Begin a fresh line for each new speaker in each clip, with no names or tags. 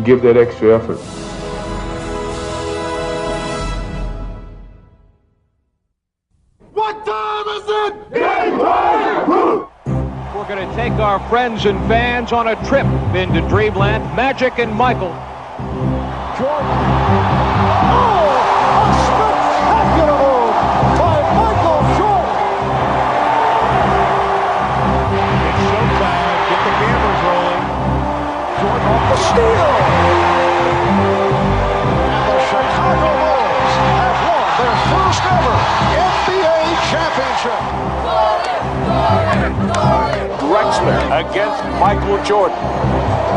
give that extra effort.
What time is it? Game time!
We're going to take our friends and fans on a trip into Dreamland. Magic and Michael.
Jordan. Oh, a spectacular move by Michael Jordan.
It's showtime. Get the cameras rolling.
Jordan off the steal. And the Chicago Bulls have won their first ever NBA championship.
Drexler against Michael Jordan.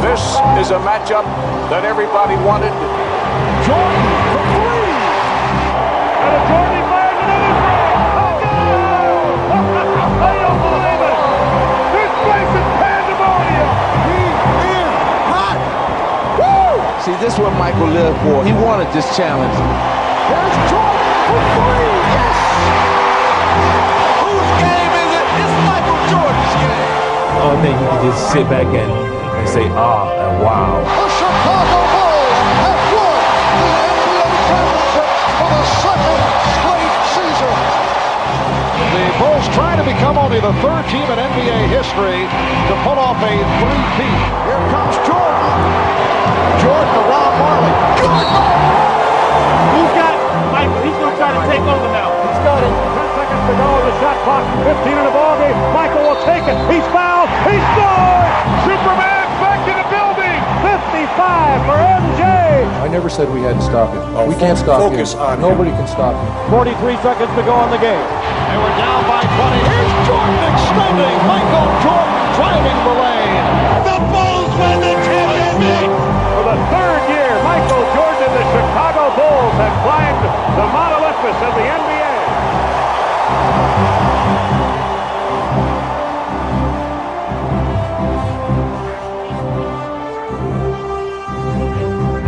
This is a matchup that everybody wanted.
Jordan for three.
And a Jordan fires another three. Oh, no! I don't believe it. This place is pandemonium.
He is hot. Woo!
See, this is what Michael lived for. He wanted this challenge.
There's Jordan for three. Yes!
Whose game is it? It's Michael Jordan's game.
I think you can just sit back and say, ah, and wow.
The Chicago Bulls have won the NBA championship for the second straight season. The Bulls trying to become only the third team in NBA history to pull off a three-peat. Here comes Jordan. Jordan to Ron Marley. Jordan!
Who's got Michael? He's going to try to take over now. He's got it. 10 seconds to go. The shot clock. 15 in the ball game. Michael will take it. He's fouled. He scored. Superman back in the building. 55 for MJ.
I never said we had to stop him. We can't stop him. Nobody can stop him.
43 seconds to go on the game.
And we're down by 20. Here's Jordan extending. Michael Jordan driving the lane. The Bulls win the championship.
For the third year, Michael Jordan and the Chicago Bulls have climbed the Mount Olympus of the NBA.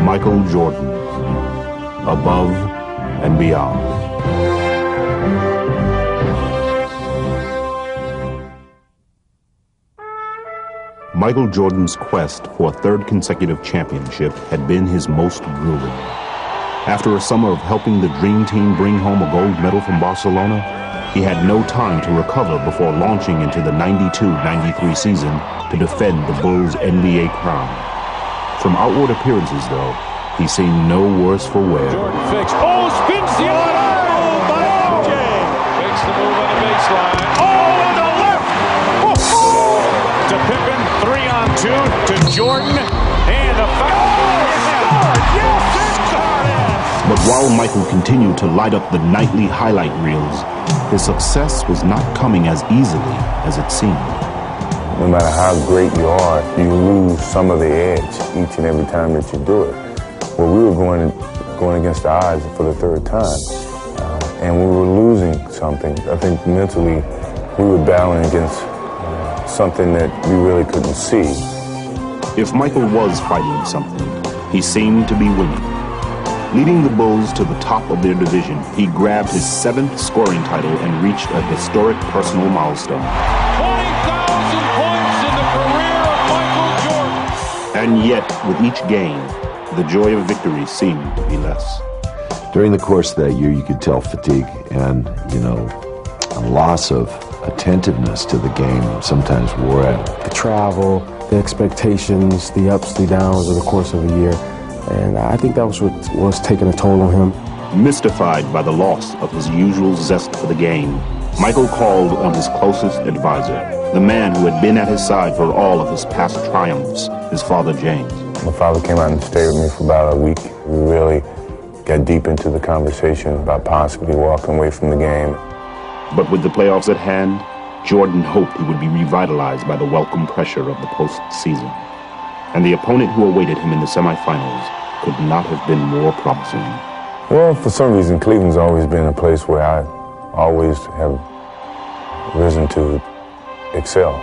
Michael Jordan, above and beyond. Michael Jordan's quest for a third consecutive championship had been his most grueling. After a summer of helping the Dream Team bring home a gold medal from Barcelona, he had no time to recover before launching into the 92-93 season to defend the Bulls' NBA crown. From outward appearances, though, he seemed no worse for wear.
Jordan fixed. Oh, spins the other move by MJ. Makes the move on the baseline. Oh, on the left. Oh, to Pippen, 3-on-2 to Jordan, and a foul. Yes,
But while Michael continued to light up the nightly highlight reels, his success was not coming as easily as it seemed.
No matter how great you are, you lose some of the edge each and every time that you do it. Well, we were going against the odds for the third time, and we were losing something. I think mentally we were battling against something that we really couldn't see.
If Michael was fighting something, he seemed to be winning. Leading the Bulls to the top of their division, he grabbed his 7th scoring title and reached a historic personal milestone.
20,000 points in the career of Michael Jordan.
And yet, with each game, the joy of victory seemed to be less.
During the course of that year, you could tell fatigue and, a loss of attentiveness to the game sometimes wore out.
The travel, the expectations, the ups, the downs of the course of a year. And I think that was what was taking a toll on him.
Mystified by the loss of his usual zest for the game, Michael called on his closest advisor, the man who had been at his side for all of his past triumphs, his father James.
My father came out and stayed with me for about a week. We really got deep into the conversation about possibly walking away from the game.
But with the playoffs at hand, Jordan hoped he would be revitalized by the welcome pressure of the postseason. And the opponent who awaited him in the semifinals could not have been more promising.
Well, for some reason, Cleveland's always been a place where I always have risen to excel.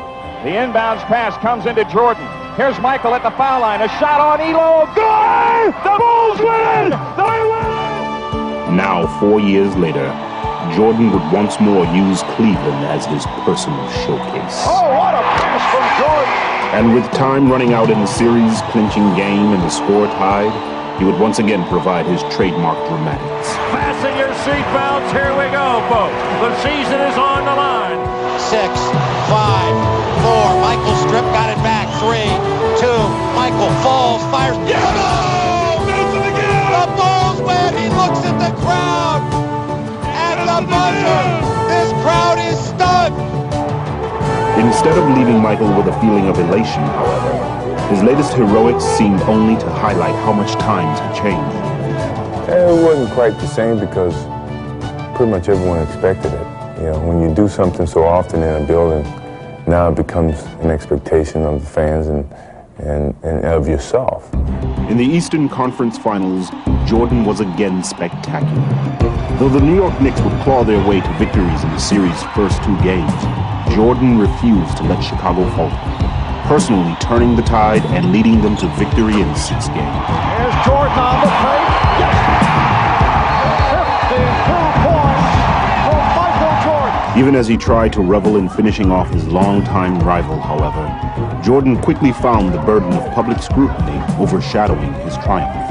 The inbounds pass comes into Jordan. Here's Michael at the foul line. A shot on Elo. Good! The Bulls win! They win!
Now, 4 years later, Jordan would once more use Cleveland as his personal showcase.
Oh, what a pass from Jordan!
And with time running out in the series-clinching game and the score tied, he would once again provide his trademark dramatics.
Fasten your seatbelts. Here we go, folks. The season is on the line.
6, 5, 4. Michael Strip got it back. 3, 2. Michael falls, fires. Yeah! Oh, Mason again! The Bulls win. He looks at the crowd. At the buzzer. This crowd is stunned.
Instead of leaving Michael with a feeling of elation, however, his latest heroics seemed only to highlight how much times had changed.
It wasn't quite the same because pretty much everyone expected it. You know, when you do something so often in a building, now it becomes an expectation of the fans and of yourself.
In the Eastern Conference Finals, Jordan was again spectacular. Though the New York Knicks would claw their way to victories in the series' first 2 games, Jordan refused to let Chicago falter, personally turning the tide and leading them to victory in 6 games.
Here's Jordan on the pace. 52 points for Michael Jordan.
Even as he tried to revel in finishing off his longtime rival, however, Jordan quickly found the burden of public scrutiny overshadowing his triumph.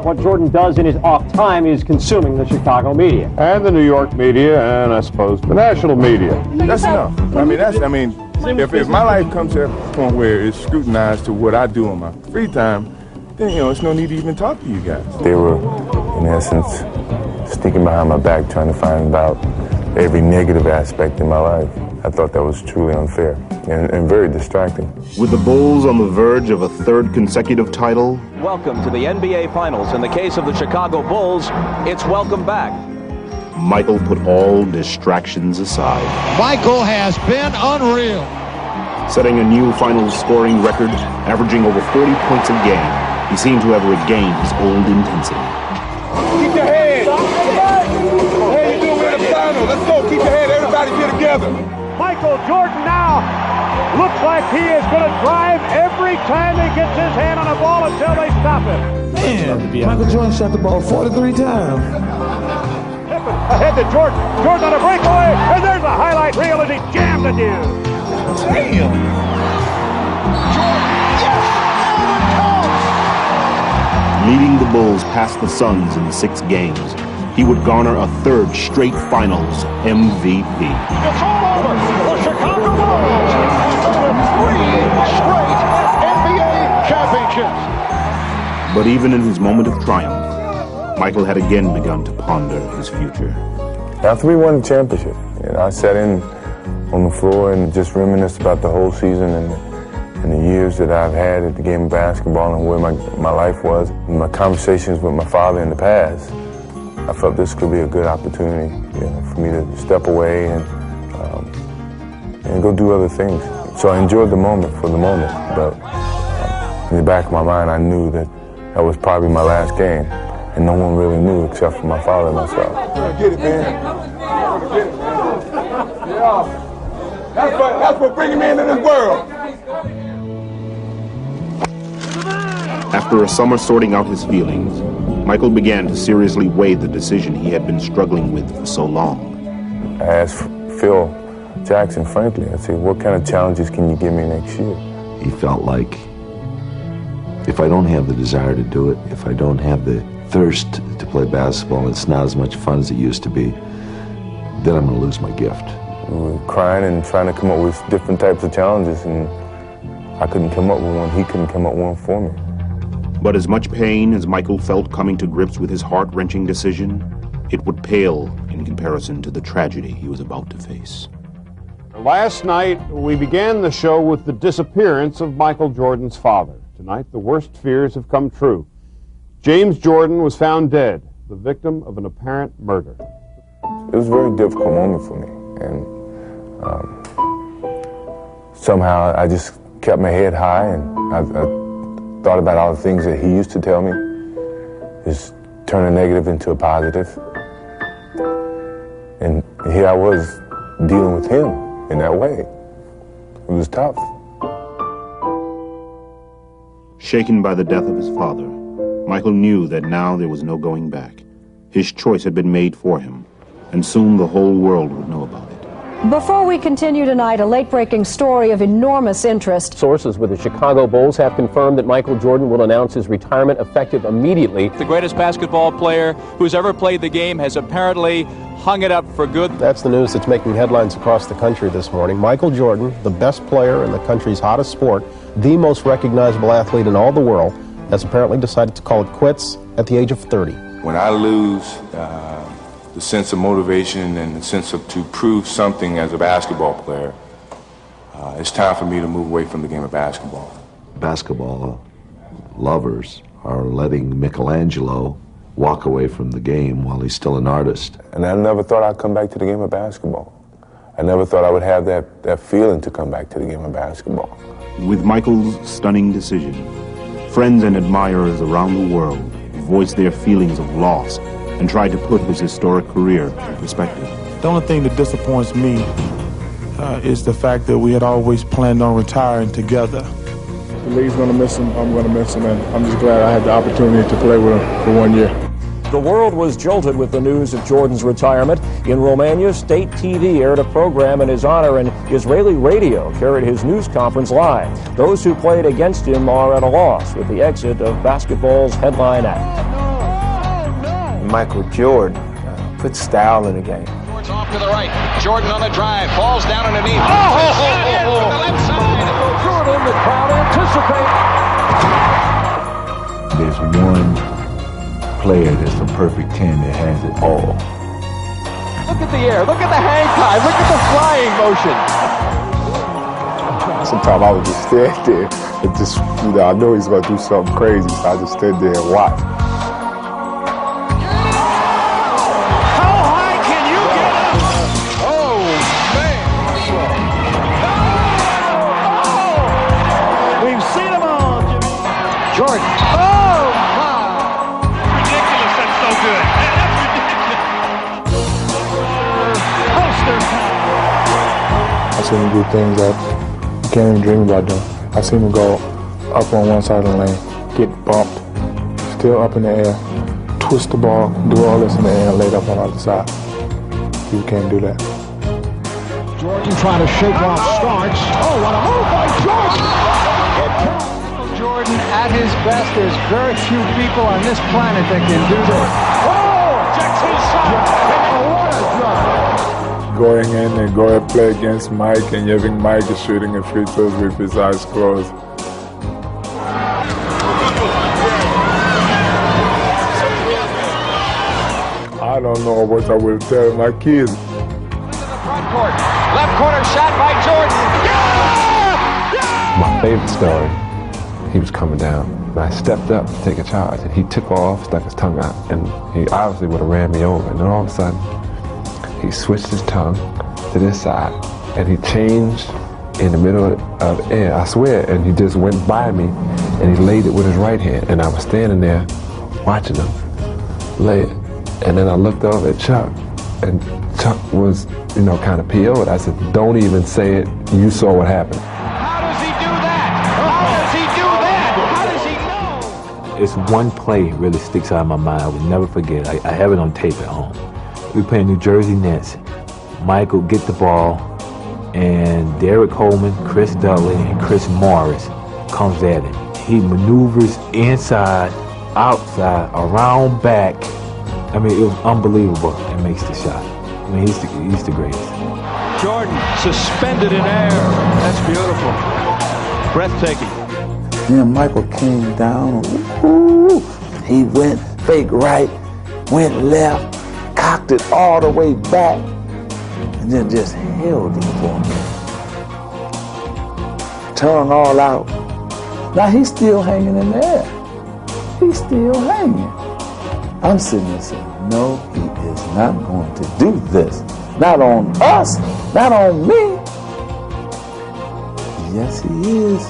What Jordan does in his off time is consuming the Chicago media.
And the New York media, and I suppose the national media.
That's enough. If my life comes to that point where it's scrutinized to what I do in my free time, then, you know, it's no need to even talk to you guys. They were, in essence, sneaking behind my back trying to find out every negative aspect in my life. I thought that was truly unfair and very distracting.
With the Bulls on the verge of a 3rd consecutive title.
Welcome to the NBA Finals. In the case of the Chicago Bulls, it's welcome back.
Michael put all distractions aside.
Michael has been unreal.
Setting a new finals scoring record, averaging over 40 points a game, he seemed to have regained his old intensity.
Keep your head. Hey, you doing in the final? Let's go. Keep your head. Everybody get together.
Michael Jordan now looks like he is going to drive every time he gets his hand on a ball until they stop him.
Man, Michael Jordan shot the ball 43 times.
Ahead to Jordan. Jordan on a breakaway, and there's a highlight reel as he jammed the dude.
Damn.
Leading the Bulls past the Suns in 6 games, he would garner a 3rd straight Finals MVP.
It's all over. The Chicago Bulls with 3 straight NBA championships.
But even in his moment of triumph, Michael had again begun to ponder his future.
After we won the championship, I sat in on the floor and just reminisced about the whole season and the years that I've had at the game of basketball and where my life was. And my conversations with my father in the past, I felt this could be a good opportunity, for me to step away and go do other things. So I enjoyed the moment for the moment, but in the back of my mind, I knew that was probably my last game. And no one really knew except for my father and myself.
Get it, man. Get it, man. Yeah. That's what bringing me into this world.
After a summer sorting out his feelings, Michael began to seriously weigh the decision he had been struggling with for so long.
I asked Phil Jackson, frankly, I said, what kind of challenges can you give me next year?
He felt like if I don't have the desire to do it, if I don't have the thirst to play basketball and it's not as much fun as it used to be, then I'm going to lose my gift.
We were crying and trying to come up with different types of challenges, and I couldn't come up with one. He couldn't come up with one for me.
But as much pain as Michael felt coming to grips with his heart-wrenching decision, it would pale in comparison to the tragedy he was about to face.
Last night, we began the show with the disappearance of Michael Jordan's father. Tonight, the worst fears have come true. James Jordan was found dead, the victim of an apparent murder.
It was a very difficult moment for me, and somehow I just kept my head high, and I thought about all the things that he used to tell me, just turn a negative into a positive. And here I was dealing with him in that way. It was tough.
Shaken by the death of his father, Michael knew that now there was no going back. His choice had been made for him, and soon the whole world would know about it.
Before we continue tonight, a late-breaking story of enormous interest.
Sources with the Chicago Bulls have confirmed that Michael Jordan will announce his retirement effective immediately.
The greatest basketball player who's ever played the game has apparently hung it up for good.
That's the news that's making headlines across the country this morning. Michael Jordan, the best player in the country's hottest sport, the most recognizable athlete in all the world, has apparently decided to call it quits at the age of 30.
When I lose the sense of motivation and the sense of to prove something as a basketball player, it's time for me to move away from the game of basketball.
Basketball lovers are letting Michelangelo walk away from the game while he's still an artist.
And I never thought I'd come back to the game of basketball. I never thought I would have that feeling to come back to the game of basketball.
With Michael's stunning decision, friends and admirers around the world voiced their feelings of loss and tried to put his historic career in perspective.
The only thing that disappoints me is the fact that we had always planned on retiring together.
The league's going to miss him, I'm going to miss him, and I'm just glad I had the opportunity to play with him for 1 year.
The world was jolted with the news of Jordan's retirement. In Romania, state TV aired a program in his honor, and Israeli radio carried his news conference live. Those who played against him are at a loss with the exit of basketball's headline act.
Michael Jordan put style in the game.
Jordan's off to the right. Jordan on the drive. Falls down underneath. From the left side.
Jordan, the crowd anticipate.
There's one player that's a perfect 10 that has it all.
Look at the air. Look at the hang time. Look at the flying motion.
Sometimes I would just stand there and just, I know he's going to do something crazy, so I just stand there and watch.
Jordan. Oh, my.
Ridiculous. That's so good. That's ridiculous.
I've seen him do things that you can't even dream about doing. I've seen him go up on one side of the lane, get bumped, still up in the air, twist the ball, do all this in the air, and lay it up on the other side. You can't do that.
Jordan trying to shake off Starks. Oh, what a move by Jordan!
Jordan at his best. There's very few people on this planet that can do this.
Oh! Jackson shot! What a drive!
Going in and go and play against Mike, and you think Mike is shooting free throws with his eyes closed. I don't know what I will tell my kids.
Into the front court. Left corner shot by Jordan.
My favorite story, he was coming down, and I stepped up to take a charge, and he took off, stuck his tongue out, and he obviously would have ran me over. And then all of a sudden, he switched his tongue to this side, and he changed in the middle of the air, I swear, and he just went by me, and he laid it with his right hand, and I was standing there watching him lay it. And then I looked over at Chuck, and Chuck was, kind of PO'd. I said, don't even say it, you saw what happened.
It's one play that really sticks out of my mind. I will never forget. I have it on tape at home. We play New Jersey Nets. Michael get the ball, and Derek Coleman, Chris Dudley, and Chris Morris comes at him. He maneuvers inside, outside, around, back. I mean, it was unbelievable, and makes the shot. I mean, he's the greatest.
Jordan suspended in air. That's beautiful. Breathtaking.
Then Michael came down. Ooh, he went fake right, went left, cocked it all the way back, and then just held it for me. Tongue all out. Now he's still hanging in there. He's still hanging. I'm sitting there saying, no, he is not going to do this. Not on us, not on me. Yes, he is.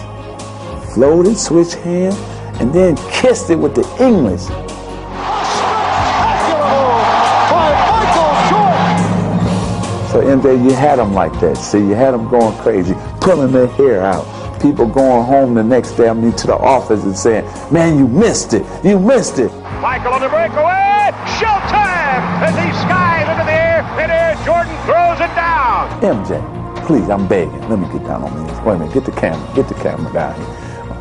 Floated, switch hand, and then kissed it with the English. So MJ, you had them like that. See, you had them going crazy, pulling their hair out. People going home the next day, to the office and saying, man, you missed it. You missed it.
Michael on the breakaway. Showtime as he skies into the air It is. Jordan throws it down.
MJ, please, I'm begging. Let me get down on my knees. Wait a minute, get the camera down here.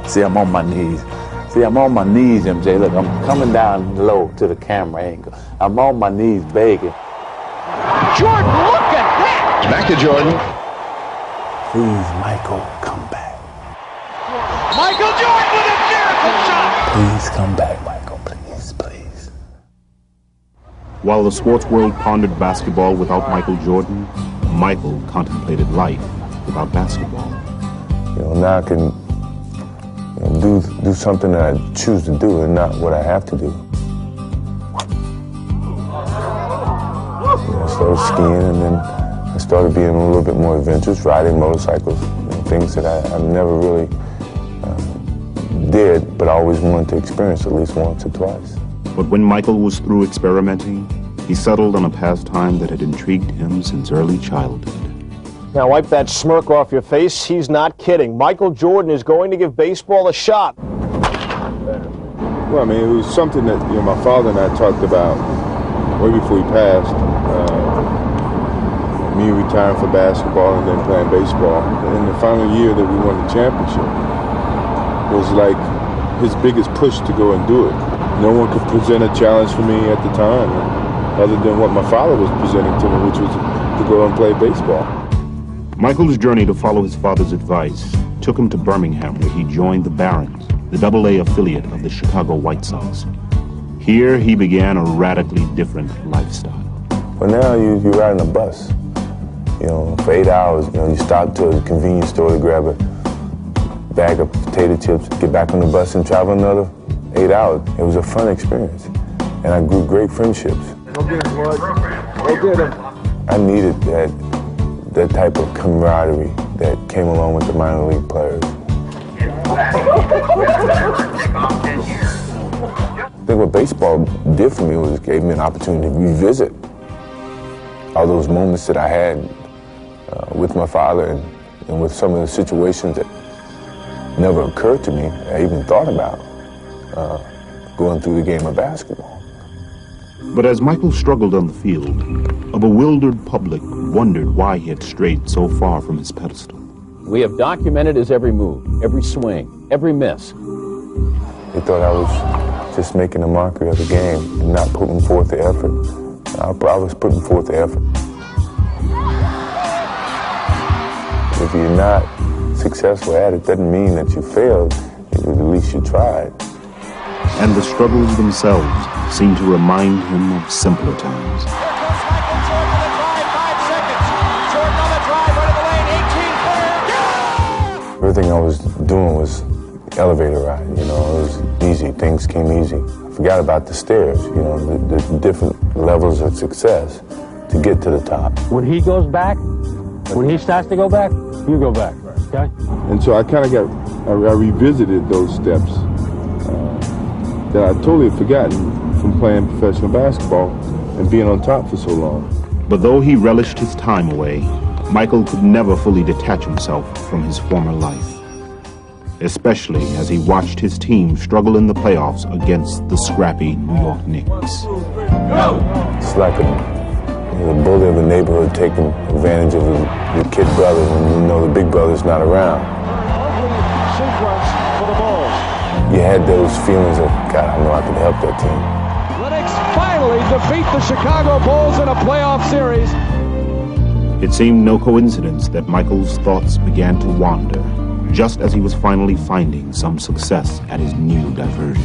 See, I'm on my knees. See, I'm on my knees, MJ. Look, I'm coming down low to the camera angle. I'm on my knees begging.
Jordan, look at that.
Back to Jordan.
Please, Michael, come back.
Michael Jordan with a miracle shot.
Please come back, Michael. Please, please.
While the sports world pondered basketball without Michael Jordan, Michael contemplated life without basketball.
Now I can do something that I choose to do and not what I have to do. I started skiing, and then I started being a little bit more adventurous, riding motorcycles, things that I never really did, but I always wanted to experience at least once or twice.
But when Michael was through experimenting, he settled on a pastime that had intrigued him since early childhood.
Now wipe that smirk off your face. He's not kidding. Michael Jordan is going to give baseball a shot.
Well, I mean, it was something that my father and I talked about way before he passed. Me retiring for basketball and then playing baseball. In the final year that we won the championship was like his biggest push to go and do it. No one could present a challenge for me at the time, other than what my father was presenting to me, which was to go and play baseball.
Michael's journey to follow his father's advice took him to Birmingham, where he joined the Barons, the AA affiliate of the Chicago White Sox. Here he began a radically different lifestyle.
Well, now you ride in a bus. For 8 hours, you stop to a convenience store to grab a bag of potato chips, get back on the bus and travel another 8 hours. It was a fun experience, and I grew great friendships.
Go get him, Floyd. Go get him.
I needed that type of camaraderie that came along with the minor league players. I think what baseball did for me was it gave me an opportunity to revisit all those moments that I had with my father and with some of the situations that never occurred to me, I even thought about going through the game of basketball.
But as Michael struggled on the field, a bewildered public wondered why he had strayed so far from his pedestal.
We have documented his every move, every swing, every miss.
They thought I was just making a mockery of the game and not putting forth the effort. I was putting forth the effort. If you're not successful at it, doesn't mean that you failed. At least you tried.
And the struggles themselves seemed to remind him of simpler times.
Everything I was doing was elevator ride, it was easy, things came easy. I forgot about the stairs, the different levels of success to get to the top.
When he goes back, when he starts to go back, you go back, okay?
And so I kind of I revisited those steps that I totally had forgotten from playing professional basketball and being on top for so long.
But though he relished his time away, Michael could never fully detach himself from his former life, especially as he watched his team struggle in the playoffs against the scrappy New York Knicks.
It's like the bully of the neighborhood taking advantage of the kid brother when the big brother's not around.
Sequence for the Bulls.
You had those feelings of, God, I know I can help that team.
Lennox finally defeat the Chicago Bulls in a playoff series.
It seemed no coincidence that Michael's thoughts began to wander, just as he was finally finding some success at his new diversion.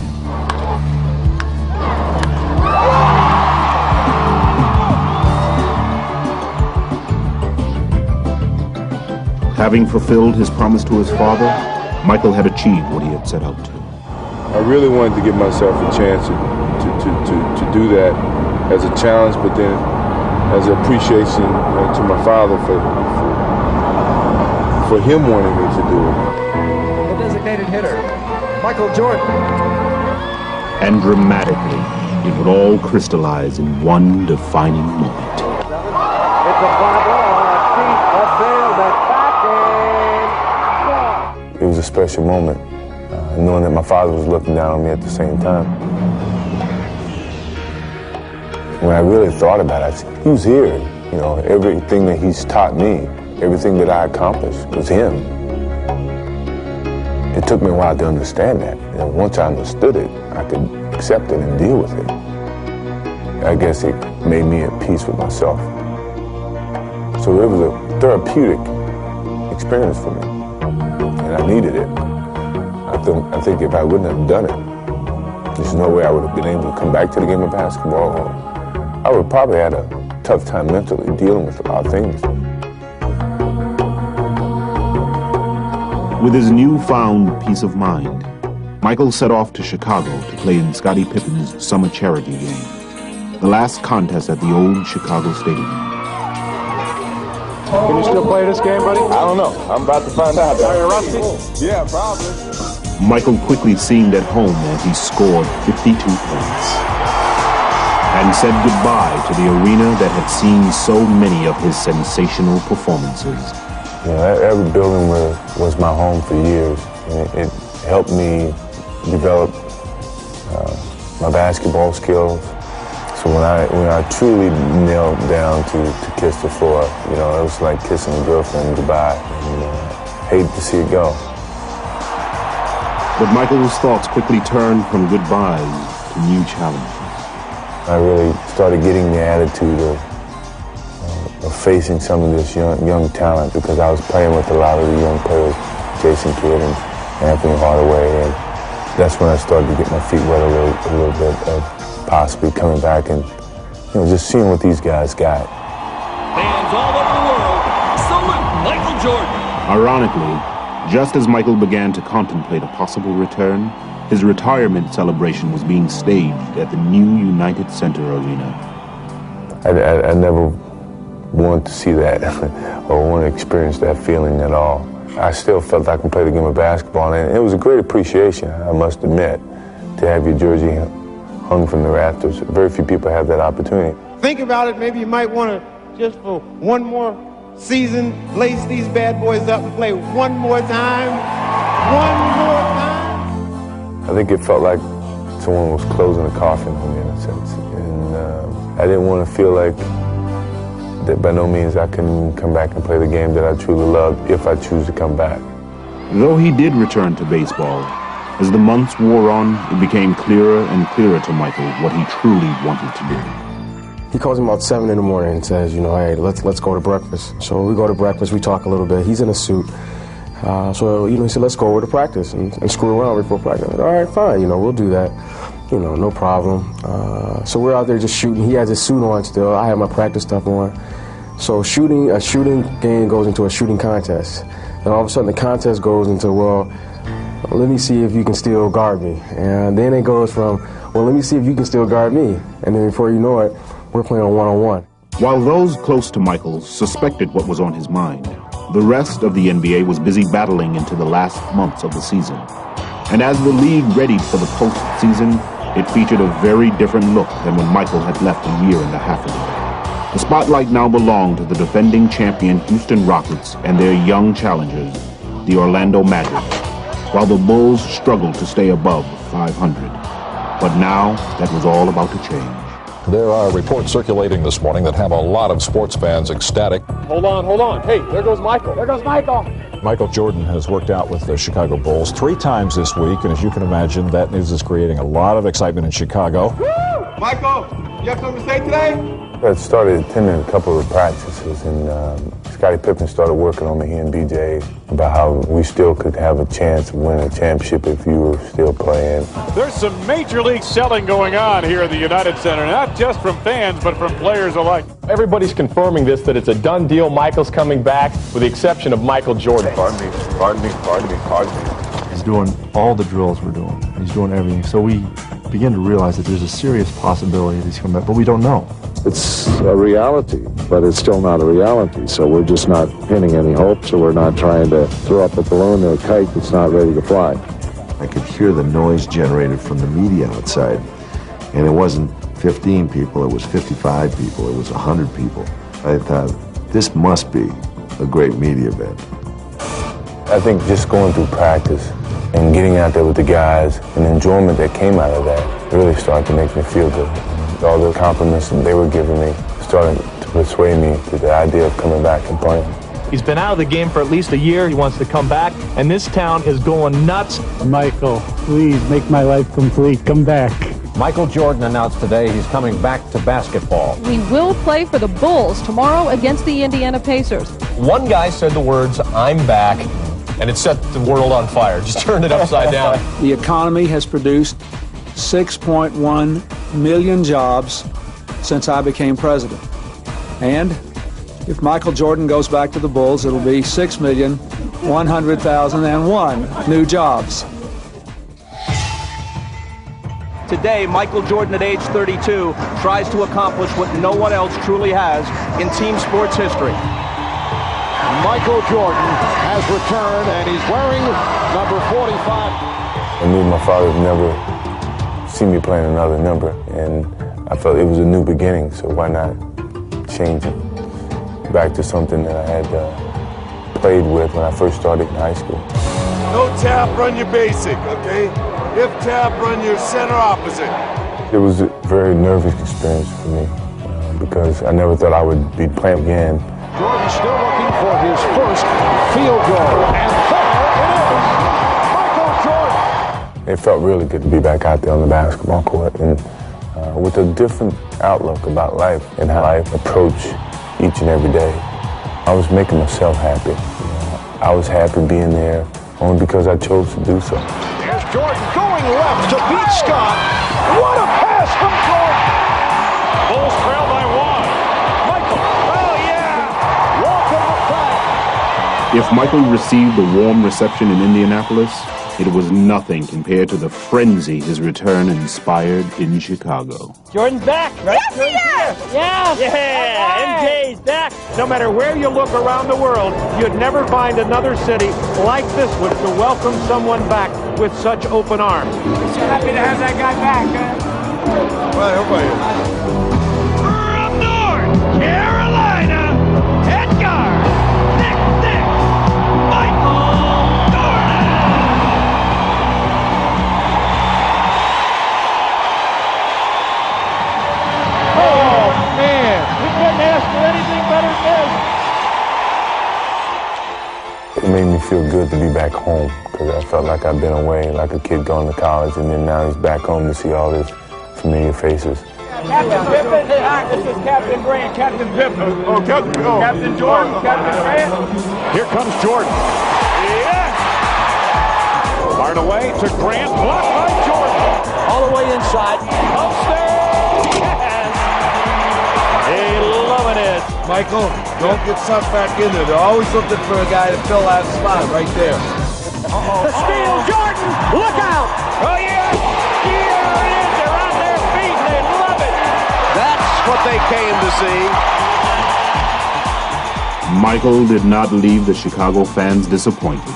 Having fulfilled his promise to his father, Michael had achieved what he had set out to.
I really wanted to give myself a chance to do that as a challenge, but then as an appreciation to my father for him wanting me to do it.
The designated hitter, Michael Jordan.
And dramatically, it would all crystallize in one defining moment.
It's a fly ball, a deep left field, that's back in.
It was a special moment, knowing that my father was looking down on me at the same time. When I really thought about it, he was here. You know, everything that he's taught me, everything that I accomplished was him. It took me a while to understand that. And once I understood it, I could accept it and deal with it. I guess it made me at peace with myself. So it was a therapeutic experience for me, and I needed it. I think if I wouldn't have done it, there's no way I would have been able to come back to the game of basketball. I would probably had a tough time mentally dealing with a lot of things.
With his newfound peace of mind, Michael set off to Chicago to play in Scottie Pippen's summer charity game, the last contest at the old Chicago Stadium.
Can you still play this game, buddy?
I don't know. I'm about to find out.
Are you rusty?
Yeah, probably.
Michael quickly seemed at home as he scored 52 points and said goodbye to the arena that had seen so many of his sensational performances.
You know, every building was my home for years. And it helped me develop my basketball skills. So when I truly knelt down to kiss the floor, you know, it was like kissing a girlfriend goodbye. And hated to see it go.
But Michael's thoughts quickly turned from goodbyes to new challenges.
I really started getting the attitude of facing some of this young talent, because I was playing with a lot of the young players, Jason Kidd and Anthony Hardaway, and that's when I started to get my feet wet a little bit of possibly coming back and, you know, just seeing what these guys got.
Fans all over the world, salute Michael Jordan.
Ironically, just as Michael began to contemplate a possible return, his retirement celebration was being staged at the new United Center Arena.
I never wanted to see that or want to experience that feeling at all. I still felt I could play the game of basketball, and it was a great appreciation, I must admit, to have your jersey hung from the rafters. Very few people have that opportunity.
Think about it, maybe you might want to, just for one more season, lace these bad boys up and play one more time. One more time.
I think it felt like someone was closing a coffin on me in a sense. And I didn't want to feel like that by no means I can come back and play the game that I truly love if I choose to come back.
Though he did return to baseball, as the months wore on, it became clearer and clearer to Michael what he truly wanted to do.
He calls me about 7 in the morning and says, you know, hey, let's go to breakfast. So we go to breakfast, we talk a little bit. He's in a suit. So, you know, he said, let's go over to practice and screw around before practice. I said, all right, fine, you know, we'll do that. You know, no problem. So we're out there just shooting. He has his suit on still. I have my practice stuff on. So a shooting game goes into a shooting contest. And all of a sudden the contest goes into, well, let me see if you can still guard me. And then it goes from, well, let me see if you can still guard me. And then before you know it, we're playing on one-on-one.
While those close to Michael suspected what was on his mind, the rest of the NBA was busy battling into the last months of the season. And as the league readied for the postseason, it featured a very different look than when Michael had left a year and a half ago. The spotlight now belonged to the defending champion Houston Rockets and their young challengers, the Orlando Magic, while the Bulls struggled to stay above 500. But now, that was all about to change.
There are reports circulating this morning that have a lot of sports fans ecstatic.
Hold on. Hey, there goes Michael. There goes Michael.
Michael Jordan has worked out with the Chicago Bulls 3 times this week, and as you can imagine, that news is creating a lot of excitement in Chicago.
Woo! Michael, you have something to say today?
I started attending a couple of practices, and Scottie Pippen started working on me, he and BJ, about how we still could have a chance of winning a championship if you were still playing.
There's some major league selling going on here at the United Center, not just from fans, but from players alike.
Everybody's confirming this, that it's a done deal. Michael's coming back, with the exception of Michael Jordan.
Pardon me.
He's doing all the drills we're doing. He's doing everything. So we begin to realize that there's a serious possibility that he's coming back, but we don't know.
It's a reality, but it's still not a reality. So we're just not pinning any hopes, or we're not trying to throw up a balloon or a kite that's not ready to fly.
I could hear the noise generated from the media outside, and it wasn't 15 people, it was 55 people, it was 100 people. I thought, this must be a great media event.
I think just going through practice and getting out there with the guys and the enjoyment that came out of that really started to make me feel good. All the compliments that they were giving me started to persuade me to the idea of coming back and playing.
He's been out of the game for at least a year. He wants to come back, and this town is going nuts.
Michael, please make my life complete. Come back.
Michael Jordan announced today he's coming back to basketball.
He will play for the Bulls tomorrow against the Indiana Pacers.
One guy said the words, "I'm back," and it set the world on fire. Just turned it upside down.
The economy has produced 6.1 million jobs since I became president. And if Michael Jordan goes back to the Bulls, it'll be 6,100,001 new jobs.
Today, Michael Jordan, at age 32, tries to accomplish what no one else truly has in team sports history.
Michael Jordan has returned, and he's wearing number 45.
I knew my father would never see me playing another number, and I felt it was a new beginning, so why not change it back to something that I had played with when I first started in high school.
No tap, run your basic, okay? If tap, run your center opposite.
It was a very nervous experience for me because I never thought I would be playing again.
Jordan still looking for his first field goal, and there it is! Michael Jordan!
It felt really good to be back out there on the basketball court and with a different outlook about life and how I approach each and every day. I was making myself happy. I was happy being there only because I chose to do so.
There's Jordan going left to beat Scott. What a pass from Jordan!
Bulls trail by one. Michael, oh yeah!
Walking up back.
If Michael received a warm reception in Indianapolis, it was nothing compared to the frenzy his return inspired in Chicago.
Jordan's back, right?
Yes, he is! Yes!
Yeah, MJ's back. No matter where you look around the world, you'd never find another city like this one to welcome someone back with such open arms.
We're so happy to have that guy back, man. Well, everybody.
From North Carolina, Edgar, Nick, Michael Jordan.
Oh, man. We couldn't ask for anything better than this.
It made me feel good to be back home because I felt like I'd been away, like a kid going to college, and then now he's back home to see all his familiar faces.
Captain Pippen, this is Captain Grant, Captain Pippen.
Oh, Captain. Oh.
Captain Jordan, Captain Grant.
Here comes Jordan.
Yes!
Fired away to Grant. Blocked by Jordan.
All the way inside. Upstairs! Yes! Hey, loving it.
Michael, don't get sucked back in there. They're always looking for a guy to fill that spot right there.
The steal, Jordan! Look out! Oh, yeah! Here it is. They're on their feet. They love it.
That's what they came to see.
Michael did not leave the Chicago fans disappointed,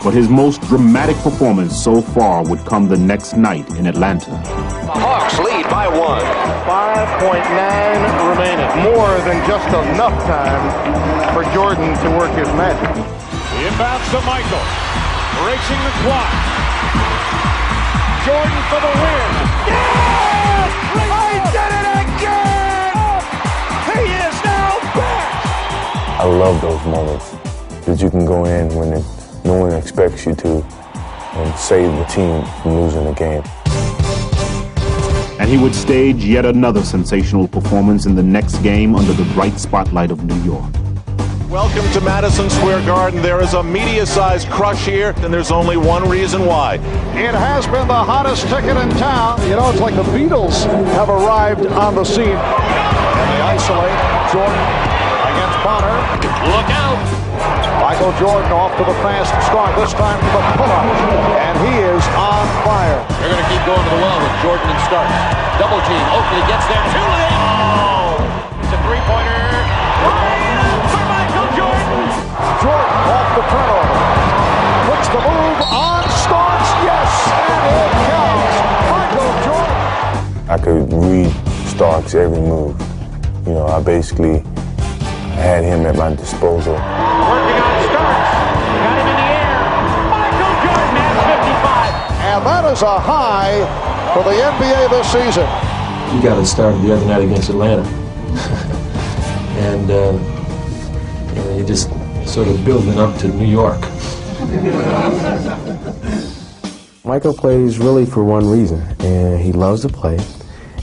but his most dramatic performance so far would come the next night in Atlanta.
The Hawks lead by 1.
5.9 remaining. More than just enough time for Jordan to work his magic.
The inbounds to Michael. Racing the clock. Jordan for the win. Yes! He did it again! He is now back!
I love those moments that you can go in when no one expects you to and save the team from losing the game.
And he would stage yet another sensational performance in the next game under the bright spotlight of New York.
Welcome to Madison Square Garden. There is a media-sized crush here, and there's only one reason why.
It has been the hottest ticket in town. You know, it's like the Beatles have arrived on the scene. And they isolate Jordan against Bonner.
Look out!
Michael Jordan off to the fast start, this time to the pull-up. And he is on fire.
They're going to keep going to the well with Jordan and Starks. Double team. Oakley gets there. Too late. Oh! It's a three-pointer. For Michael Jordan.
Jordan off the turnover. Puts the move on Starks. Yes! And it counts. Michael Jordan.
I could read Starks' every move. You know, I basically had him at my disposal.
Working on Starks. Got him in the air. Michael Jordan has 55.
And that is a high for the NBA this season.
You got to start the other night against Atlanta.
and you're just sort of building up to New York.
Michael plays really for one reason, and he loves to play,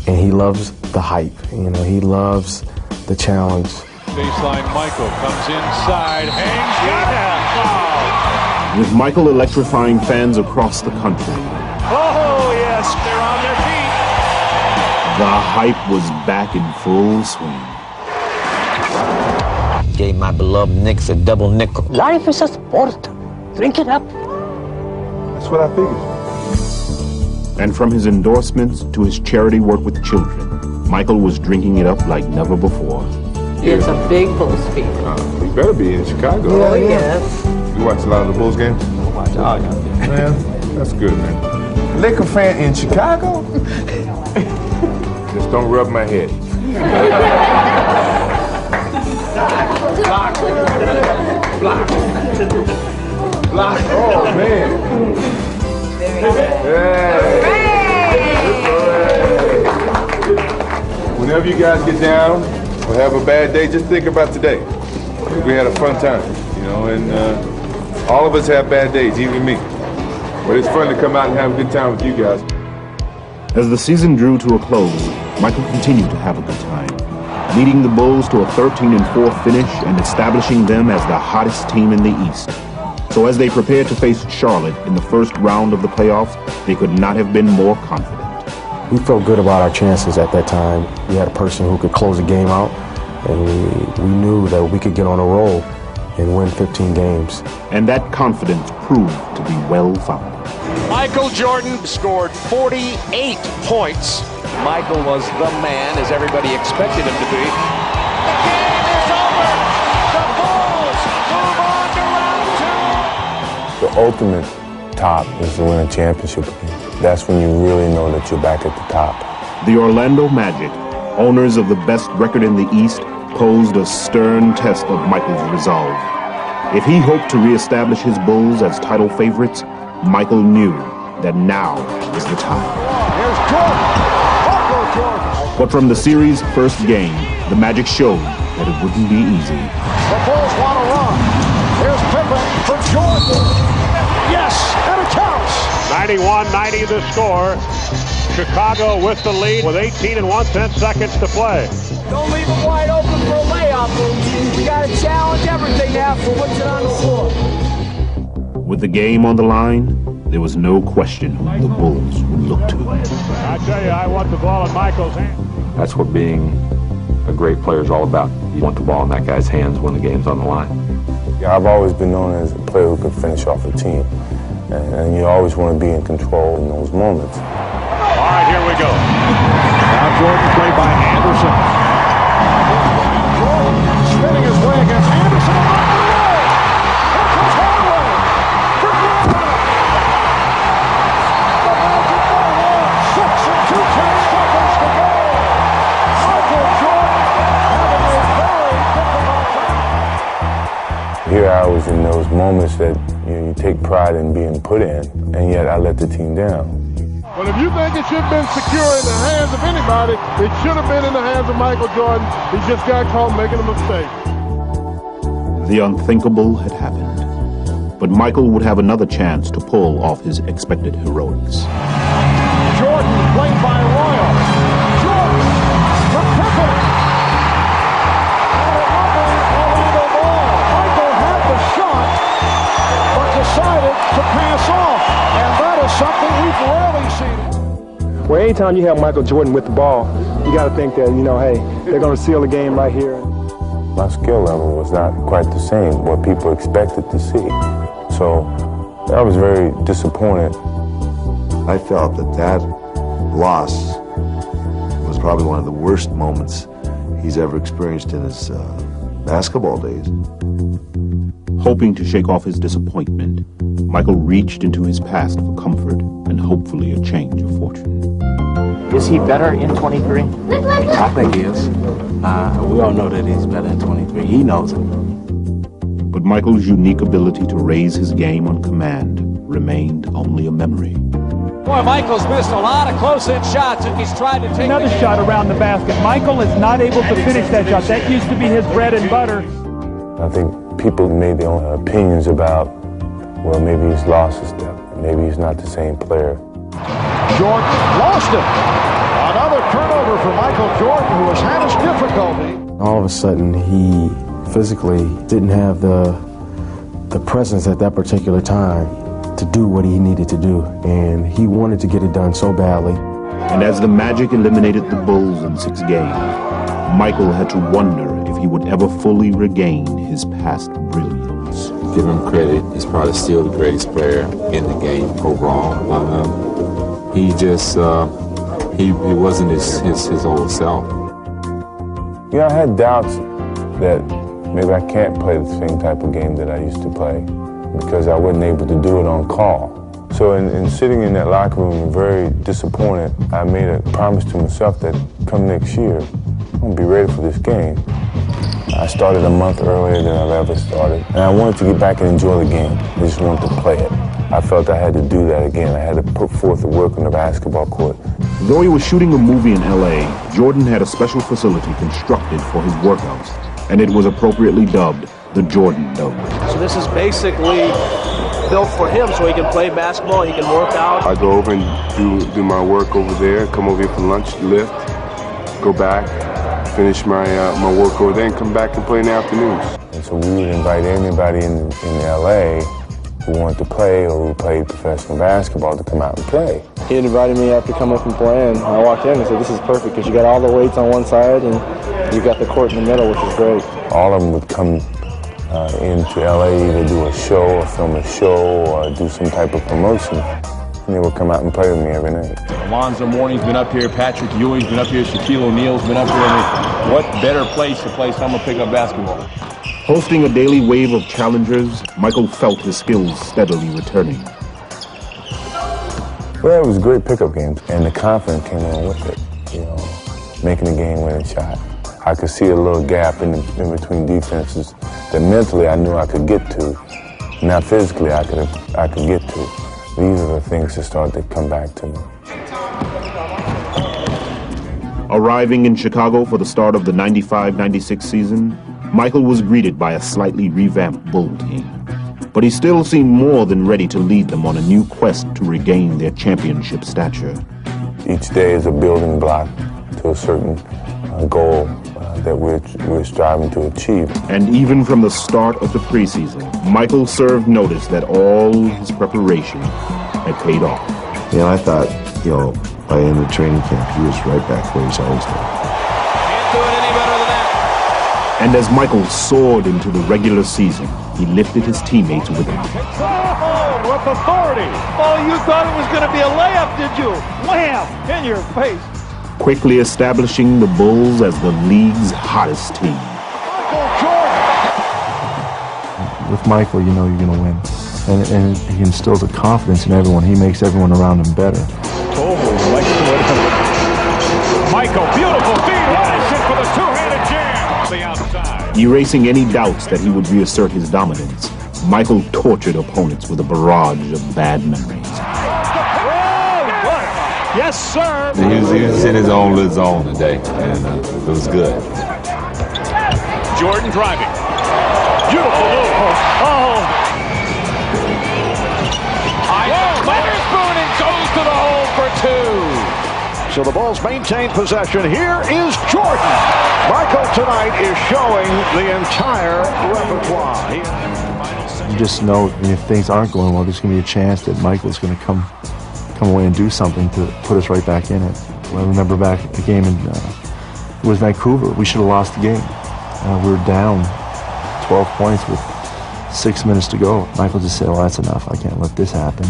and he loves the hype. You know, he loves the challenge.
Baseline Michael comes inside, hangs, got it!
With Michael electrifying fans across the country,
Oh, yes, they're on their feet.
the hype was back in full swing.
Gave my beloved Knicks a double nickel.
Life is a sport. Drink it up.
That's what I figured.
And from his endorsements to his charity work with children, Michael was drinking it up like never before.
It's a big Bulls feed.
He better be in Chicago.
Oh, yes.
You watch a lot of the Bulls games?
I watch all y'all.
Man, that's good, man. Laker fan in Chicago? Just don't rub my head.
Block. Block. Block.
Oh, man. Whenever you guys get down or have a bad day, just think about today. We had a fun time, you know, and all of us have bad days, even me. But it's fun to come out and have a good time with you guys.
As the season drew to a close, Michael continued to have a good time, leading the Bulls to a 13-4 finish and establishing them as the hottest team in the East. So as they prepared to face Charlotte in the first round of the playoffs, they could not have been more confident.
We felt good about our chances at that time. We had a person who could close the game out, and we knew that we could get on a roll and win 15 games.
And that confidence proved to be well-founded.
Michael Jordan scored 48 points.
Michael was the man, as everybody expected him to be.
The game is over. The Bulls move on to round two.
The ultimate top is to win a championship again. That's when you really know that you're back at the top.
The Orlando Magic, owners of the best record in the East, posed a stern test of Michael's resolve. If he hoped to reestablish his Bulls as title favorites, Michael knew that now was the time.
Here's Jordan. Jordan.
But from the series' first game, the Magic showed that it wouldn't be easy.
The Bulls want to run. Here's Pippen for Jordan. Yes, and it counts.
91-90 the score. Chicago with the lead with 18 and 1/10 seconds to play.
Don't leave them wide open for a layup. We got to challenge everything now for what's on the floor.
With the game on the line, there was no question who the Bulls would look to.
I tell you, I want the ball in Michael's hand.
That's what being a great player is all about. You want the ball in that guy's hands when the game's on the line.
Yeah, I've always been known as a player who could finish off a team. And you always want to be in control in those moments.
All right, here we go. Now Jordan played by Anderson.
Jordan spinning his way against Anderson. Here comes Hardaway. For Jordan. The Magic are there. 6 and 2/10 seconds to go. Michael Jordan having a very difficult time.
Here I was in those moments that you take pride in being put in, and yet I let the team down.
Well, if you think it should have been secure in the hands of anybody, it should have been in the hands of Michael Jordan. He just got caught making a mistake.
The unthinkable had happened, but Michael would have another chance to pull off his expected heroics.
Jordan played by Royal. Jordan for Pippen. And a lovely Orlando ball. Michael had the shot, but decided to pass off. And that is something we've rarely seen.
Well, anytime you have Michael Jordan with the ball, you got to think that, you know, hey, they're going to seal the game right here.
My skill level was not quite the same, what people expected to see. So I was very disappointed.
I felt that loss was probably one of the worst moments he's ever experienced in his basketball days.
Hoping to shake off his disappointment, Michael reached into his past for comfort and hopefully a change of fortune.
Is he better in 23?
I think he is. We all know that he's better in 23. He knows it.
But Michael's unique ability to raise his game on command remained only a memory.
Boy, Michael's missed a lot of close-in shots, and he's tried to take
another shot around the basket. Michael is not able to finish that shot. That used to be his bread and butter.
I think people made their own opinions about, well, maybe he's lost his step. Maybe he's not the same player.
Jordan lost it. Another turnover for Michael Jordan, who has had his difficulty.
All of a sudden, he physically didn't have the presence at that particular time to do what he needed to do, and he wanted to get it done so badly.
And as the Magic eliminated the Bulls in 6 games, Michael had to wonder if he would ever fully regain his past brilliance.
Give him credit. He's probably still the greatest player in the game overall. He just, he wasn't his old self.
Yeah, I had doubts that maybe I can't play the same type of game that I used to play because I wasn't able to do it on call. So in sitting in that locker room, very disappointed, I made a promise to myself that come next year, I'm going to be ready for this game. I started a month earlier than I've ever started, and I wanted to get back and enjoy the game. I just wanted to play it. I felt I had to do that again. I had to put forth the work on the basketball court.
Though he was shooting a movie in L.A., Jordan had a special facility constructed for his workouts, and it was appropriately dubbed the Jordan Dome.
So this is basically built for him so he can play basketball, he can work out.
I go over and do my work over there, come over here for lunch, lift, go back, finish my work over there, and come back and play in the afternoons. And so we would invite anybody in L.A. who wanted to play or who played professional basketball to come out and play.
He invited me after coming from playing. I walked in and said, this is perfect because you got all the weights on one side and you got the court in the middle, which is great.
All of them would come into LA, either do a show or film a show or do some type of promotion. And they would come out and play with me every night.
Alonzo Mourning's been up here, Patrick Ewing's been up here, Shaquille O'Neal's been up here. I mean, what better place to play summer pickup basketball?
Hosting a daily wave of challengers, Michael felt his skills steadily returning.
Well, it was a great pickup game, and the confidence came along with it, you know, making a game-winning shot. I could see a little gap in between defenses that mentally I knew I could get to, not physically I could get to. These are the things that started to come back to me.
Arriving in Chicago for the start of the 95-96 season, Michael was greeted by a slightly revamped Bull team. But he still seemed more than ready to lead them on a new quest to regain their championship stature.
Each day is a building block to a certain goal that we're striving to achieve.
And even from the start of the preseason, Michael served notice that all his preparation had paid off.
Yeah, I thought, by the end of training camp, he was right back where he's always been.
Can't do it any better than that.
And as Michael soared into the regular season, he lifted his teammates with him.
With authority. Oh, you thought it was going to be a layup, did you? Wham! In your face.
Quickly establishing the Bulls as the league's hottest team.
With Michael, you know you're going to win. And he instills a confidence in everyone. He makes everyone around him better.
Michael, beautiful feed. Washington for the two-handed jam. The outside.
Erasing any doubts that he would reassert his dominance, Michael tortured opponents with a barrage of bad memories.
Yes, sir.
He was in his own little zone today, and it was good.
Jordan driving. Beautiful move. Oh.
Witherspoon and goes to the hole for two.
So the Bulls maintain possession. Here is Jordan. Michael tonight is showing the entire repertoire.
You just know if things aren't going well, there's going to be a chance that Michael's going to come away and do something to put us right back in it. I remember back at the game in it was Vancouver. We should have lost the game. We were down 12 points with 6 minutes to go. Michael just said, well, that's enough. I can't let this happen.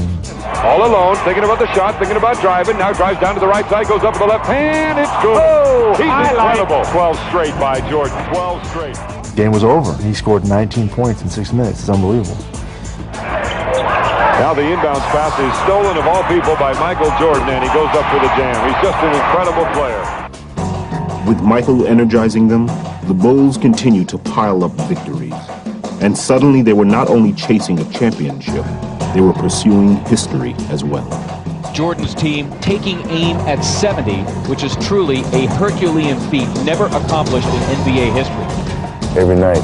All alone, thinking about the shot, thinking about driving. Now drives down to the right side, goes up to the left hand. It's good. Oh, he's incredible. 12 straight by Jordan. 12 straight.
Game was over. He scored 19 points in 6 minutes. It's unbelievable.
Now the inbounds pass is stolen of all people by Michael Jordan, and he goes up for the jam. He's just an incredible player.
With Michael energizing them, the Bulls continued to pile up victories. And suddenly they were not only chasing a championship, they were pursuing history as well.
Jordan's team taking aim at 70, which is truly a Herculean feat never accomplished in NBA history.
Every night,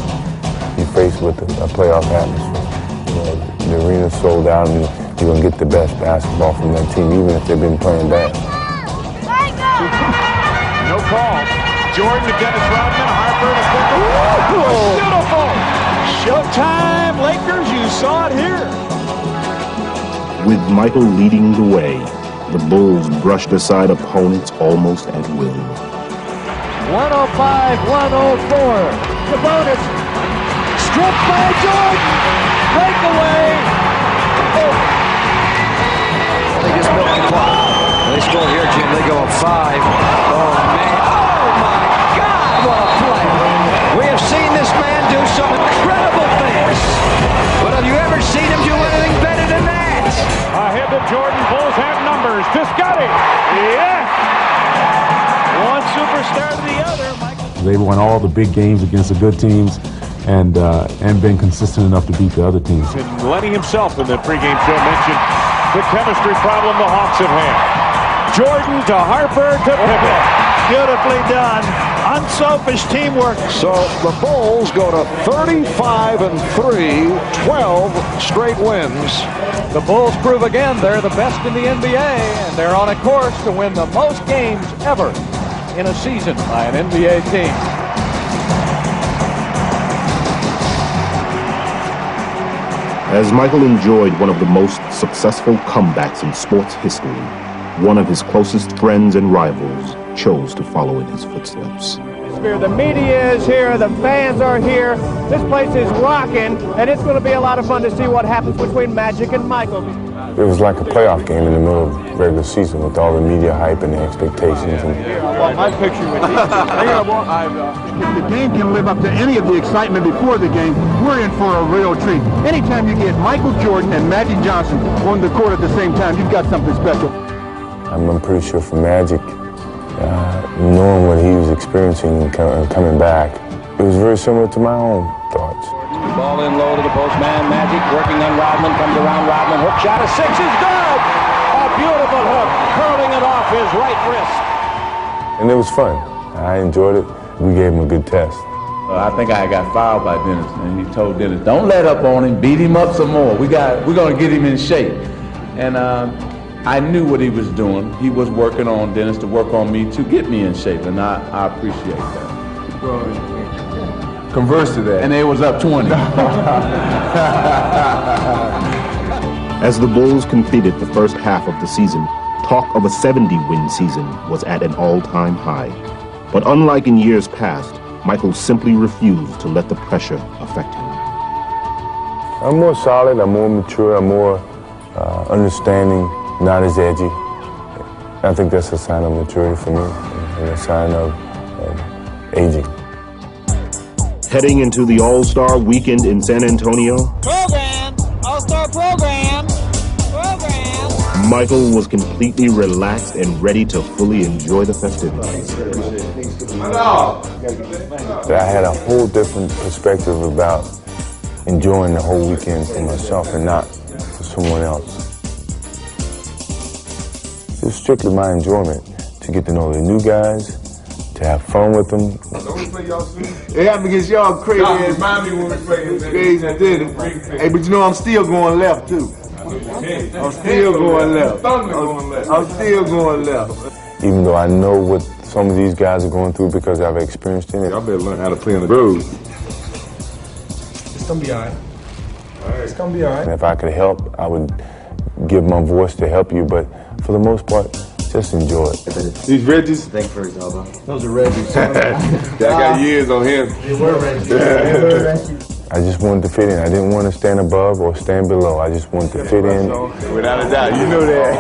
you're faced with a playoff atmosphere. You know, the arena's sold out, and you're going to get the best basketball from that team, even if they've been playing bad.
No call. Jordan to Dennis Rodman. Harper to Pippen. Beautiful. Showtime, Lakers. You saw it here.
With Michael leading the way, the Bulls brushed aside opponents almost at will.
105-104. Sabonis. Stripped by Jordan. Breakaway. Oh.
They just milked the clock. They score here, Jim. They go up 5. Oh, man. Oh, my God. What a play. We have seen this man do some incredible things. But have you ever seen him do anything better than that?
Ahead to Jordan. Bulls have numbers. Piscotty. Yeah. One superstar to the other.
They won all the big games against the good teams and been consistent enough to beat the other teams.
And Lenny himself in the pregame show mentioned the chemistry problem the Hawks have had. Jordan to Harper to Pippen. Beautifully done. Unselfish teamwork.
So the Bulls go to 35-3, 12 straight wins.
The Bulls prove again they're the best in the NBA, and they're on a course to win the most games ever in a season by an NBA team.
As Michael enjoyed one of the most successful comebacks in sports history, one of his closest friends and rivals chose to follow in his footsteps.
The media is here, the fans are here, this place is rocking, and it's going to be a lot of fun to see what happens between Magic and Michael.
It was like a playoff game in the middle of regular season with all the media hype and the expectations.
I want my picture with you.
If the game can live up to any of the excitement before the game, we're in for a real treat. Anytime you get Michael Jordan and Magic Johnson on the court at the same time, you've got something special.
I'm pretty sure for Magic, knowing what he was experiencing and coming back, it was very similar to my own thoughts.
Ball in low to the postman. Magic working on Rodman. Comes around Rodman. Hook shot of 6 is good. A beautiful hook. Curling it off his right wrist.
And it was fun. I enjoyed it. We gave him a good test.
I think I got fouled by Dennis, and he told Dennis, don't let up on him. Beat him up some more. We're going to get him in shape. And I knew what he was doing. He was working on Dennis to work on me to get me in shape, and I appreciate that.
Well, converse to that.
And it was up 20.
As the Bulls completed the first half of the season, talk of a 70-win season was at an all-time high. But unlike in years past, Michael simply refused to let the pressure affect him.
I'm more solid, I'm more mature, I'm more understanding, not as edgy. I think that's a sign of maturity for me, and a sign of aging.
Heading into the All-Star weekend in San Antonio,
Program. All-Star program.
Michael was completely relaxed and ready to fully enjoy the festivities.
I had a whole different perspective about enjoying the whole weekend for myself and not for someone else. It was strictly my enjoyment to get to know the new guys, to have fun with them.
It happened against y'all crazy ass. Crazy did it. Hey, but you know I'm still going left too. I'm still going left. I'm still going left.
Even though I know what some of these guys are going through because I've experienced it.
Y'all better learn how to play on the road.
It's going to be all right. It's going to be all right.
And if I could help, I would give my voice to help you, but for the most part, just enjoy it.
These Reggies?
Thank you for his elbow.
Those are Reggies.
I got years on him.
They were Reggies.
I just wanted to fit in. I didn't want to stand above or stand below. I just wanted to fit in.
Without a doubt, you know that.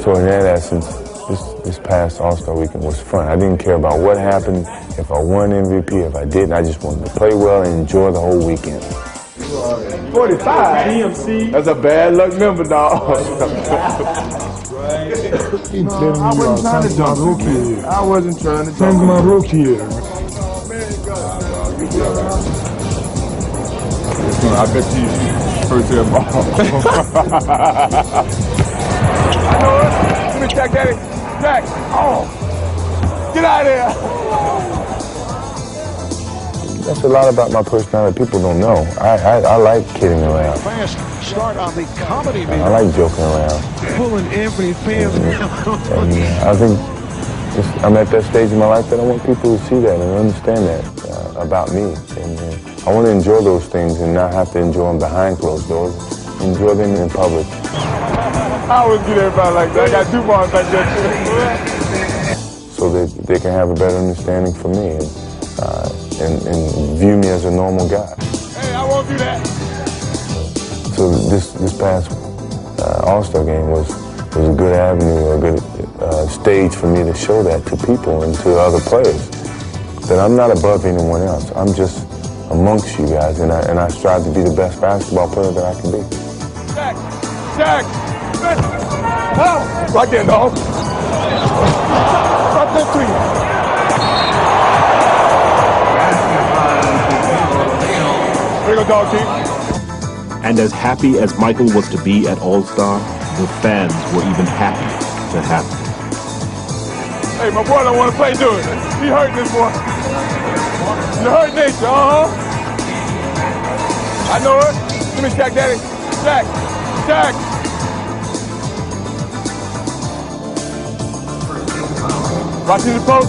So in that essence, this past All-Star weekend was fun. I didn't care about what happened, if I won MVP, if I didn't. I just wanted to play well and enjoy the whole weekend.
45? EMC. That's a bad luck number, dog.
I wasn't trying to jump rookie.
I wasn't trying to
Send my rookie.
I bet you
first ever ball.
I know it. Give me Jack, Daddy. Jack. Oh. Get out of here.
That's a lot about my personality people don't know. I like kidding around.
Fast start on the comedy meter.
I like joking around.
Pulling Anthony fans.
And I think I'm at that stage in my life that I want people to see that and understand that about me. And I want to enjoy those things and not have to enjoy them behind closed doors. Enjoy them in public.
I always get everybody like that. I got 2 balls like that.
So that they can have a better understanding for me and view me as a normal guy.
Hey, I won't do that.
So this past All-Star game was a good avenue, a good stage for me to show that to people and to other players. That I'm not above anyone else. I'm just amongst you guys, and I strive to be the best basketball player that I can be.
Jack! Oh, right there, dog. Right there, 3. Here you go, dog team.
And as happy as Michael was to be at All-Star, the fans were even happy to have him.
Hey, my boy don't want to play, do it. He hurting this boy. You hurt nature, I know it. Give me Jack, Daddy. Jack. Jack. Right to the post.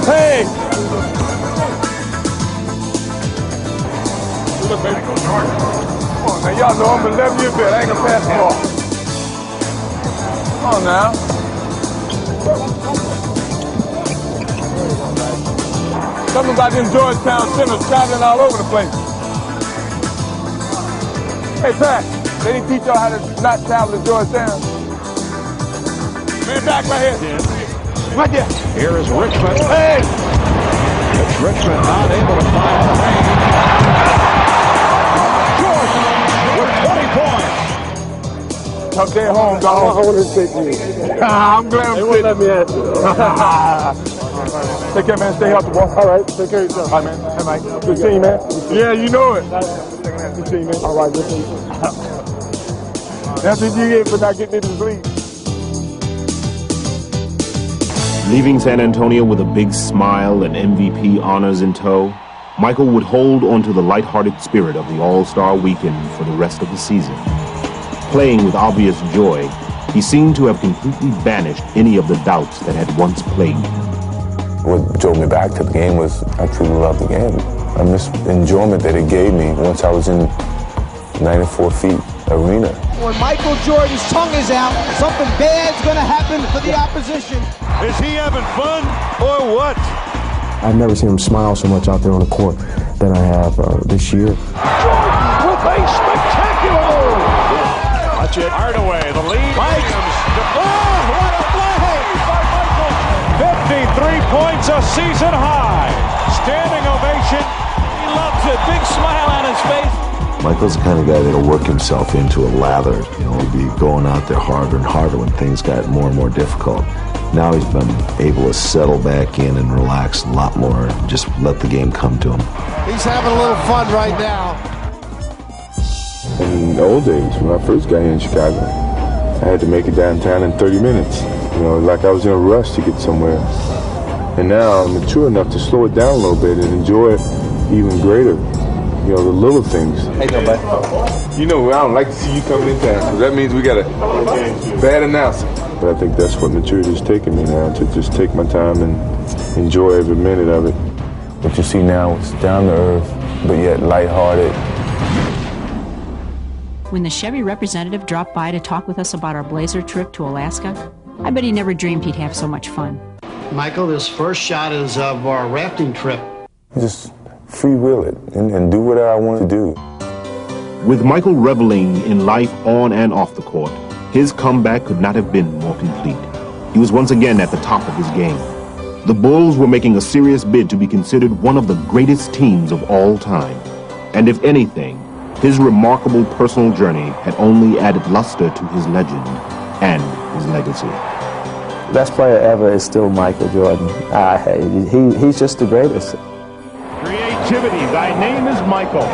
Hey. Look, baby. Come on, now. Y'all know I'm 11 years old. I ain't gonna pass the ball. Come on, now. Something about them Georgetown centers traveling all over the place. Hey, Pat, they didn't teach y'all how to not travel to Georgetown. Man, back right here. Right there.
Here is Richmond.
Hey!
It's Richmond not able to find the range. Jordan with 20 points.
Tough day at home, dog.
I want to take you.
I'm glad
they won't let me answer.
Take care, man. Stay healthy, boy.
All right. Take care of yourself.
All right, man. Hey, Mike. Good team, man. Yeah, you know it. Good team, man.
All right. Good team.
That's what you get for not getting into the league.
Leaving San Antonio with a big smile and MVP honors in tow, Michael would hold onto the lighthearted spirit of the All-Star weekend for the rest of the season. Playing with obvious joy, he seemed to have completely banished any of the doubts that had once plagued him.
What drove me back to the game was I truly loved the game. I missed the enjoyment that it gave me once I was in 94 feet arena.
When Michael Jordan's tongue is out, something bad's going to happen for the opposition.
Is he having fun or what?
I've never seen him smile so much out there on the court than I have this year.
Jordan with a spectacular move. Watch it. Hardaway, the lead. Williams. Oh, what a play by Michael. 53 points, a season high. Standing ovation. He loves it. Big smile on his face.
Michael's the kind of guy that'll work himself into a lather. You know, he'll be going out there harder and harder when things got more and more difficult. Now he's been able to settle back in and relax a lot more and just let the game come to him.
He's having a little fun right now.
In the old days, when I first got here in Chicago, I had to make it downtown in 30 minutes. You know, like I was in a rush to get somewhere. And now I'm mature enough to slow it down a little bit and enjoy it even greater. You know, the little things.
Hey, no, buddy. You know, I don't like to see you coming in town, because that means we got a bad announcer.
But I think that's what maturity is taking me now, to just take my time and enjoy every minute of it. What you see now is down to earth, but yet lighthearted.
When the Chevy representative dropped by to talk with us about our Blazer trip to Alaska, I bet he never dreamed he'd have so much fun.
Michael, this first shot is of our rafting trip.
Just freewheel it and do whatever I want to do.
With Michael reveling in life on and off the court, his comeback could not have been more complete. He was once again at the top of his game. The Bulls were making a serious bid to be considered one of the greatest teams of all time. And if anything, his remarkable personal journey had only added luster to his legend and his legacy.
Best player ever is still Michael Jordan. He's just the greatest.
Creativity, thy name is Michael.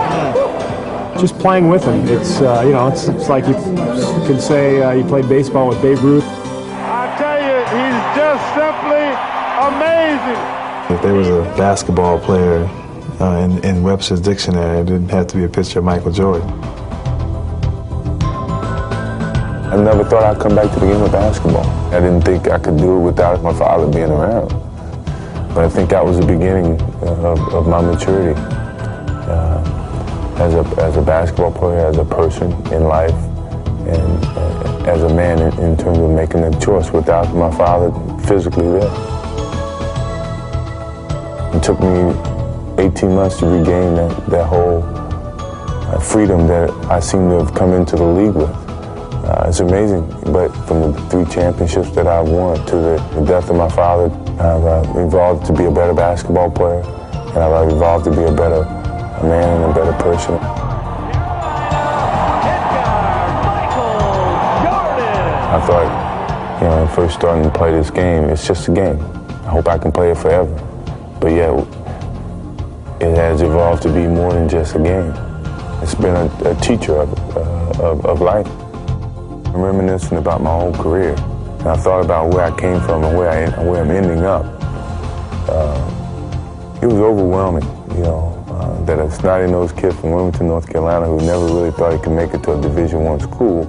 just playing with him. It's you know, it's like you can say you played baseball with Babe Ruth.
I tell you, he's just simply amazing.
If there was a basketball player in Webster's dictionary, it didn't have to be a picture of Michael Jordan.
I never thought I'd come back to the game of basketball. I didn't think I could do it without my father being around. But I think that was the beginning of my maturity as a basketball player, as a person in life, and as a man in terms of making a choice without my father physically there. It took me 18 months to regain that whole freedom that I seem to have come into the league with. It's amazing, but from the 3 championships that I've won to the death of my father, I've evolved to be a better basketball player, and I've evolved to be a better man and a better person. I thought, you know, when first starting to play this game, it's just a game. I hope I can play it forever. But yet, it has evolved to be more than just a game. It's been a teacher of life. I'm reminiscing about my whole career, and I thought about where I came from and where I'm ending up. It was overwhelming, you know, that a snotty-nosed kid from Wilmington, North Carolina, who never really thought he could make it to a Division I school,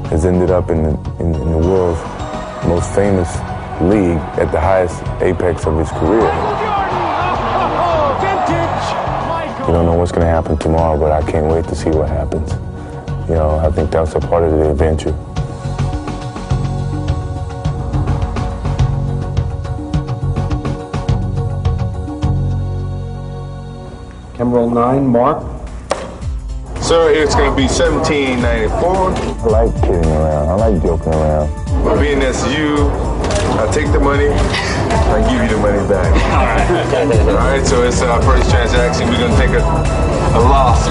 has ended up in the world's most famous league at the highest apex of his career. You don't know what's going to happen tomorrow, but I can't wait to see what happens. You know, I think that's a part of the adventure.
Camera roll 9, Mark.
Sir, it's going to be $17.94.
I like kidding around. I like joking around.
But being that's you, I take the money, I give you the money back. All right. All right, so it's our first transaction. We're going to take a loss.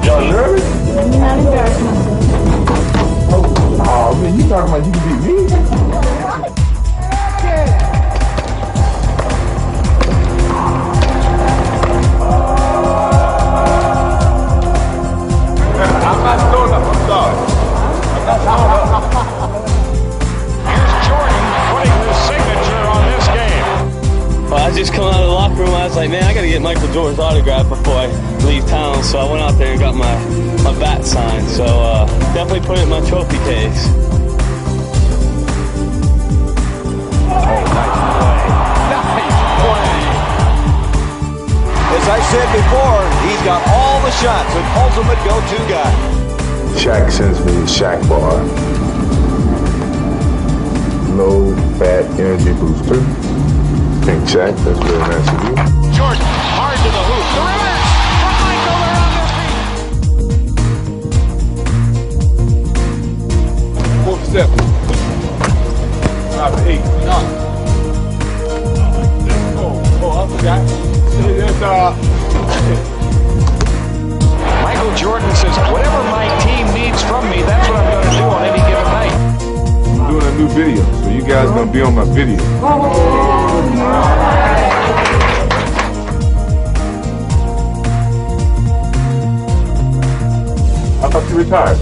Y'all nervous?
I'm not embarrassed myself.
Oh, man, you talking about you can beat me? I'm not throwing up, I'm sorry. I'm not throwing up.
Here's Jordan putting his signature on this game.
Well, I just come out of the locker room, I was like, man, I got to get Michael Jordan's autograph before I leave town. So I went out there and got my bat signed. So definitely put it in my trophy case.
As I said before, he's got all the shots, an ultimate go-to guy.
Shaq sends me a Shaq bar. Low fat energy booster. Pink Shaq, that's very nice of you.
Jordan, hard to the hoop. The reverse from Michael, they're on their feet.
4 7. 5 to 8. No. Oh, I forgot.
Michael Jordan says, whatever my team needs from me, that's what I'm going to do on any given night.
I'm doing a new video, so you guys are going to be on my video. I thought you retired.